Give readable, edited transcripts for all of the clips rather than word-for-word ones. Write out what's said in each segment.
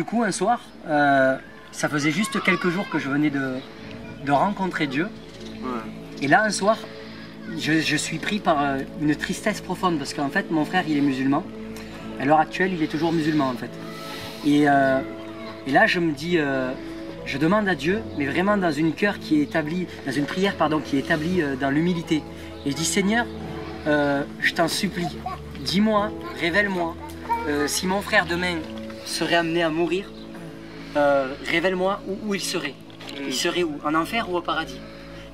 coup, un soir, ça faisait juste quelques jours que je venais de rencontrer Dieu. Ouais. Et là, un soir, je suis pris par une tristesse profonde parce qu'en fait, mon frère, il est musulman. À l'heure actuelle, il est toujours musulman, en fait. Et là, je me dis, je demande à Dieu, mais vraiment dans une prière qui est établie dans l'humilité. Et je dis, Seigneur, je t'en supplie, dis-moi, révèle-moi, si mon frère demain serait amené à mourir, révèle-moi où il serait. Il serait où? En enfer ou au paradis?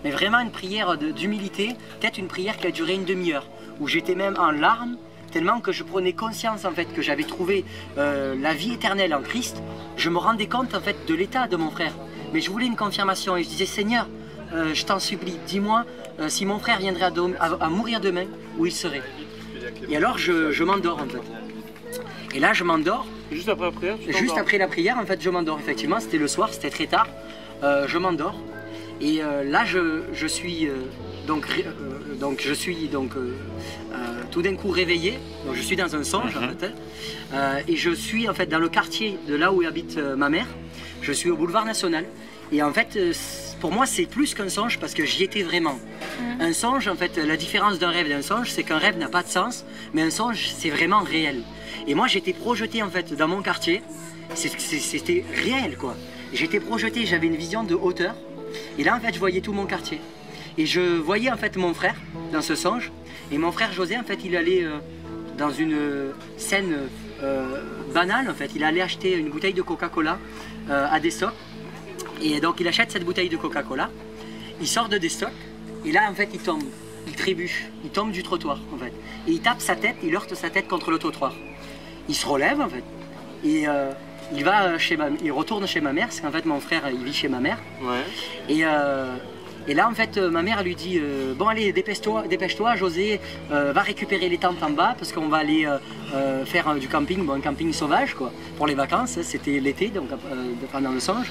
Mais vraiment une prière d'humilité, peut-être une prière qui a duré une demi-heure, où j'étais même en larmes, tellement que je prenais conscience en fait que j'avais trouvé la vie éternelle en Christ. Je me rendais compte en fait de l'état de mon frère. Mais je voulais une confirmation et je disais, Seigneur, je t'en supplie, dis-moi si mon frère viendrait à mourir demain, où il serait. Et alors je m'endors en fait. Et là je m'endors. Juste après la prière? Juste après la prière en fait je m'endors effectivement, c'était le soir, c'était très tard. Je m'endors. Et là je suis tout d'un coup réveillé, donc je suis dans un songe en fait, et je suis en fait dans le quartier de là où habite ma mère, je suis au boulevard National, et en fait pour moi c'est plus qu'un songe parce que j'y étais vraiment. Un songe en fait, la différence d'un rêve et d'un songe c'est qu'un rêve n'a pas de sens, mais un songe c'est vraiment réel. Et moi j'étais projeté en fait dans mon quartier, c'était réel quoi. J'étais projeté, j'avais une vision de hauteur, et là en fait je voyais tout mon quartier. Et je voyais en fait mon frère dans ce songe, et mon frère José en fait il allait dans une scène banale en fait, il allait acheter une bouteille de Coca-Cola à des stocks, et donc il achète cette bouteille de Coca-Cola, il sort de des stocks, et là en fait il tombe, il trébuche, il tombe du trottoir en fait, et il tape sa tête, il heurte sa tête contre le trottoir. Il se relève en fait, et il retourne chez ma mère, parce qu'en fait mon frère il vit chez ma mère, ouais. Et là en fait ma mère lui dit bon allez dépêche-toi José, va récupérer les tentes en bas parce qu'on va aller faire du camping, bon, un camping sauvage quoi, pour les vacances, c'était l'été donc pendant le songe.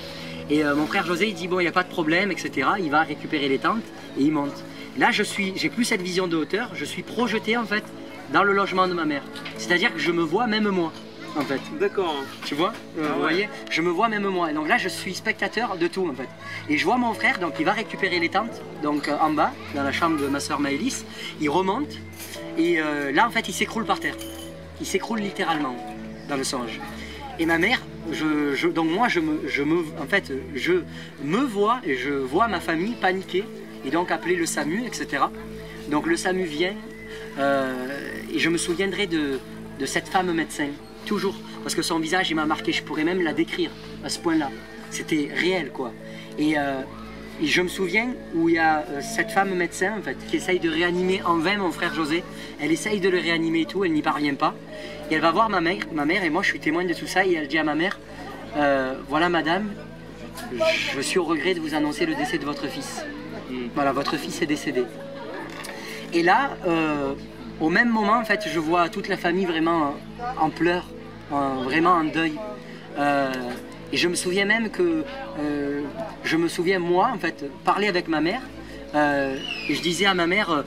Et mon frère José il dit bon il n'y a pas de problème etc, il va récupérer les tentes et il monte. Là j'ai plus cette vision de hauteur, je suis projeté en fait dans le logement de ma mère, c'est-à-dire que je me vois même moi. En fait. D'accord. Tu vois, vous voyez, je me vois même moi. Et donc là, je suis spectateur de tout en fait. Et je vois mon frère, donc il va récupérer les tentes, donc en bas, dans la chambre de ma soeur Maëlys. Il remonte et là, en fait, il s'écroule par terre. Il s'écroule littéralement dans le songe. Et ma mère, donc moi, je me vois et je vois ma famille paniquer et donc appeler le SAMU, etc. Donc le SAMU vient et je me souviendrai de cette femme médecin. Toujours, parce que son visage il m'a marqué, je pourrais même la décrire à ce point là, c'était réel quoi. Et je me souviens où il y a cette femme médecin en fait qui essaye de réanimer en vain mon frère José, elle essaye de le réanimer et tout, elle n'y parvient pas, et elle va voir ma mère et moi je suis témoin de tout ça, et elle dit à ma mère voilà madame, je suis au regret de vous annoncer le décès de votre fils, voilà votre fils est décédé. Et là au même moment, en fait, je vois toute la famille vraiment en pleurs, vraiment en deuil. Et je me souviens même que, moi, en fait, parler avec ma mère. Et je disais à ma mère,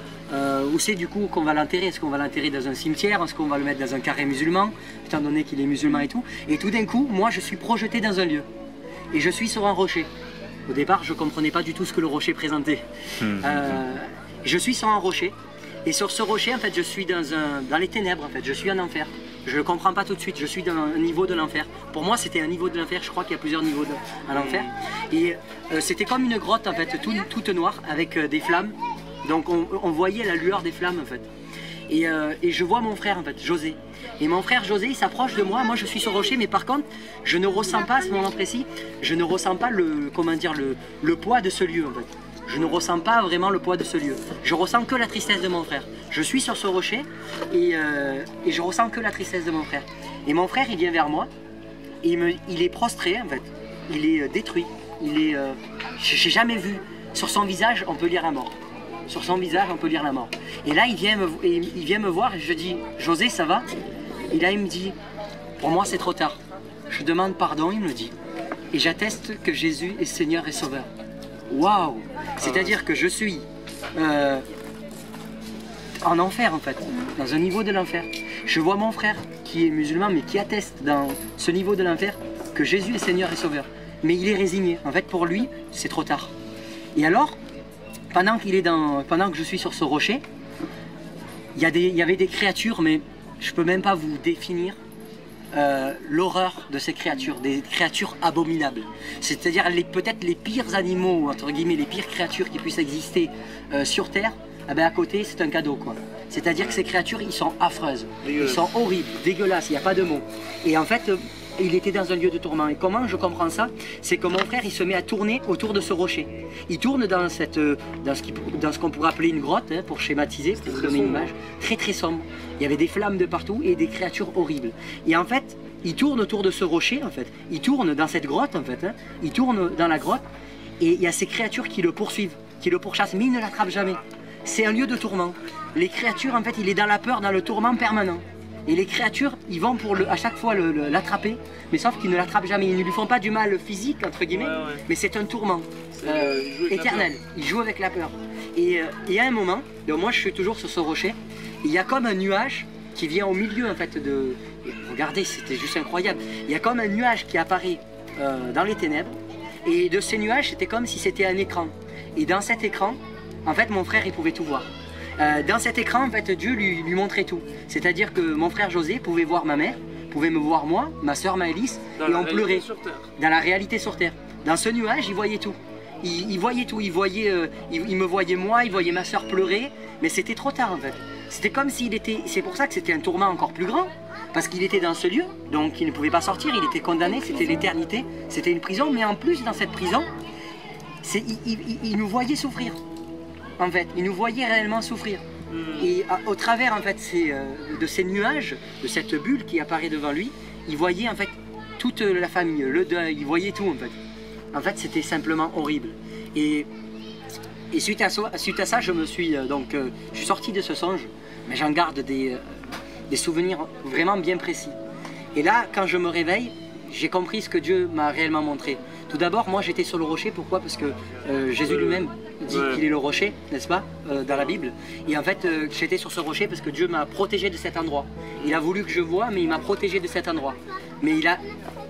où c'est du coup qu'on va l'enterrer? Est-ce qu'on va l'enterrer dans un cimetière? Est-ce qu'on va le mettre dans un carré musulman? Étant donné qu'il est musulman et tout. Et tout d'un coup, moi, je suis projeté dans un lieu. Et je suis sur un rocher. Au départ, je ne comprenais pas du tout ce que le rocher présentait. Je suis sur un rocher. Et sur ce rocher, en fait, je suis dans les ténèbres, en fait, je suis en enfer. Je ne comprends pas tout de suite, je suis dans un niveau de l'enfer. Pour moi, c'était un niveau de l'enfer, je crois qu'il y a plusieurs niveaux à l'enfer. Et c'était comme une grotte, en fait, toute noire, avec des flammes. Donc on voyait la lueur des flammes, en fait. Et je vois mon frère, en fait, José. Et mon frère José, il s'approche de moi, moi je suis sur le rocher, mais par contre, je ne ressens pas, à ce moment précis, je ne ressens pas le poids de ce lieu, en fait. Je ne ressens pas vraiment le poids de ce lieu. Je ressens que la tristesse de mon frère. Je suis sur ce rocher et je ressens que la tristesse de mon frère. Et mon frère, il vient vers moi et il est prostré en fait. Il est détruit. J'ai jamais vu. Sur son visage, on peut lire la mort. Sur son visage, on peut lire la mort. Et là, il vient me voir et je dis, José, ça va? Et là, il me dit, pour moi, c'est trop tard. Je demande pardon, il me dit. Et j'atteste que Jésus est Seigneur et Sauveur. Waouh! C'est-à-dire que je suis en enfer en fait, dans un niveau de l'enfer. Je vois mon frère qui est musulman mais qui atteste dans ce niveau de l'enfer que Jésus est Seigneur et Sauveur. Mais il est résigné. En fait, pour lui, c'est trop tard. Et alors, pendant que je suis sur ce rocher, il y avait des créatures, mais je ne peux même pas vous définir l'horreur de ces créatures, des créatures abominables. C'est-à-dire peut-être les pires animaux, entre guillemets, les pires créatures qui puissent exister sur Terre, eh ben à côté, c'est un cadeau, quoi. C'est-à-dire que ces créatures, ils sont affreuses, ils sont horribles, dégueulasses, il n'y a pas de mots. Et en fait, il était dans un lieu de tourment. Et comment je comprends ça? C'est que mon frère, il se met à tourner autour de ce rocher. Il tourne dans ce qu'on pourrait appeler une grotte, hein, pour schématiser, pour vous donner une image, très très sombre. Il y avait des flammes de partout et des créatures horribles. Et en fait, il tourne autour de ce rocher, en fait. Il tourne dans cette grotte, en fait. Hein. Il tourne dans la grotte et il y a ces créatures qui le poursuivent, qui le pourchassent, mais ils ne l'attrapent jamais. C'est un lieu de tourment. Les créatures, en fait, il est dans la peur, dans le tourment permanent. Et les créatures, ils vont pour à chaque fois l'attraper, mais sauf qu'ils ne l'attrapent jamais. Ils ne lui font pas du mal physique, entre guillemets, mais c'est un tourment éternel. Ils jouent avec la peur. Et à un moment, donc moi je suis toujours sur ce rocher, il y a comme un nuage qui vient au milieu, en fait, de... Regardez, c'était juste incroyable. Il y a comme un nuage qui apparaît dans les ténèbres, et de ces nuages, c'était comme si c'était un écran. Et dans cet écran, en fait, mon frère, il pouvait tout voir. Dans cet écran, en fait, Dieu lui montrait tout. C'est-à-dire que mon frère José pouvait voir ma mère, pouvait me voir moi, ma soeur Maëlys, et on pleurait. Dans la réalité sur Terre. Dans ce nuage, il voyait tout. Il voyait tout. Il me voyait moi, il voyait ma soeur pleurer, mais c'était trop tard en fait. C'était comme s'il était... C'est pour ça que c'était un tourment encore plus grand, parce qu'il était dans ce lieu, donc il ne pouvait pas sortir, il était condamné, c'était l'éternité, c'était une prison, mais en plus dans cette prison, il nous voyait souffrir. En fait, il nous voyait réellement souffrir. Et au travers en fait, de ces nuages, de cette bulle qui apparaît devant lui, il voyait en fait toute la famille, le deuil, il voyait tout en fait. En fait, c'était simplement horrible. Et suite à ça, je suis sorti de ce songe, mais j'en garde des souvenirs vraiment bien précis. Et là, quand je me réveille, j'ai compris ce que Dieu m'a réellement montré. Tout d'abord, moi j'étais sur le rocher, pourquoi? Parce que Jésus lui-même dit qu'il est le rocher, n'est-ce pas, dans la Bible. Et en fait, j'étais sur ce rocher parce que Dieu m'a protégé de cet endroit. Il a voulu que je voie, mais il m'a protégé de cet endroit. Mais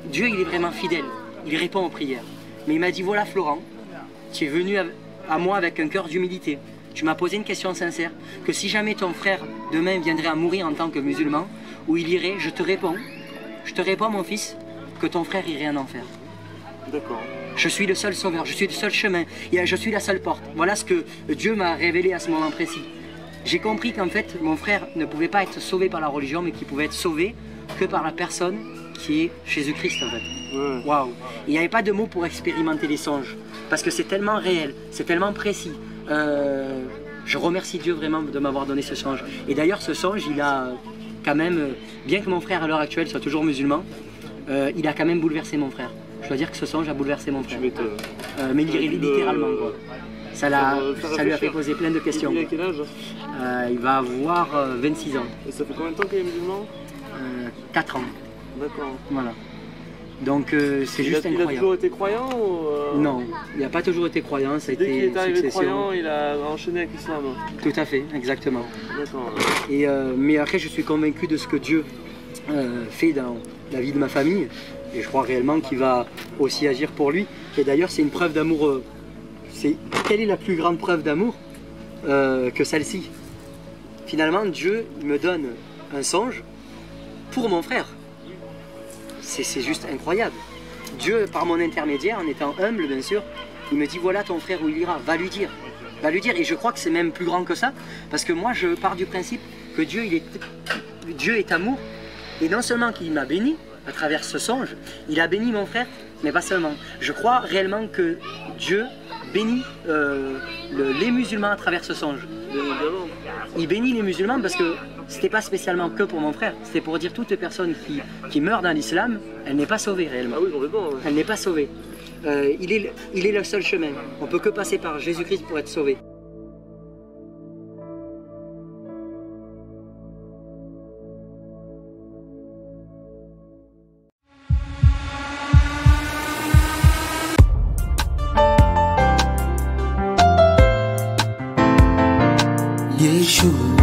Dieu, il est vraiment fidèle, il répond aux prières. Mais il m'a dit, voilà Florent, tu es venu à moi avec un cœur d'humilité. Tu m'as posé une question sincère, que si jamais ton frère demain viendrait à mourir en tant que musulman, où il irait, je te réponds mon fils, que ton frère irait en enfer. D'accord. Je suis le seul sauveur, je suis le seul chemin, et je suis la seule porte. Voilà ce que Dieu m'a révélé à ce moment précis. J'ai compris qu'en fait, mon frère ne pouvait pas être sauvé par la religion, mais qu'il pouvait être sauvé que par la personne qui est Jésus-Christ en fait. Waouh! Il n'y avait pas de mots pour expérimenter les songes, parce que c'est tellement réel, c'est tellement précis. Je remercie Dieu vraiment de m'avoir donné ce songe. Et d'ailleurs, ce songe, il a quand même, bien que mon frère à l'heure actuelle soit toujours musulman, il a quand même bouleversé mon frère. Je dois dire que ce songe a bouleversé mon frère. Mais littéralement, quoi. Ça lui a fait poser plein de questions. Il a quel âge? Il va avoir 26 ans. Et ça fait combien de temps qu'il est musulman? 4 ans. D'accord. Voilà. Donc c'est juste incroyable. Il a toujours été croyant ou Non, il n'a pas toujours été croyant, ça a été dès qu'il est arrivé succession. croyant, il a enchaîné avec l'islam. Tout à fait, exactement. D'accord. Mais après, je suis convaincu de ce que Dieu fait dans la vie de ma famille. Et je crois réellement qu'il va aussi agir pour lui. Et d'ailleurs, c'est une preuve d'amour. Quelle est la plus grande preuve d'amour que celle-ci? Finalement, Dieu me donne un songe pour mon frère. C'est juste incroyable. Dieu, par mon intermédiaire, en étant humble bien sûr, il me dit voilà ton frère où il ira, va lui dire. Va lui dire. Et je crois que c'est même plus grand que ça, parce que moi je pars du principe que Dieu est amour, et non seulement qu'il m'a béni à travers ce songe, il a béni mon frère, mais pas seulement. Je crois réellement que Dieu bénit les musulmans à travers ce songe. Il bénit les musulmans parce que c'était pas spécialement que pour mon frère, c'était pour dire toute personne qui meurt dans l'islam, elle n'est pas sauvée réellement. Ah oui, complètement. Ouais. Elle n'est pas sauvée. Il est le seul chemin. On peut que passer par Jésus-Christ pour être sauvé. Yeshua.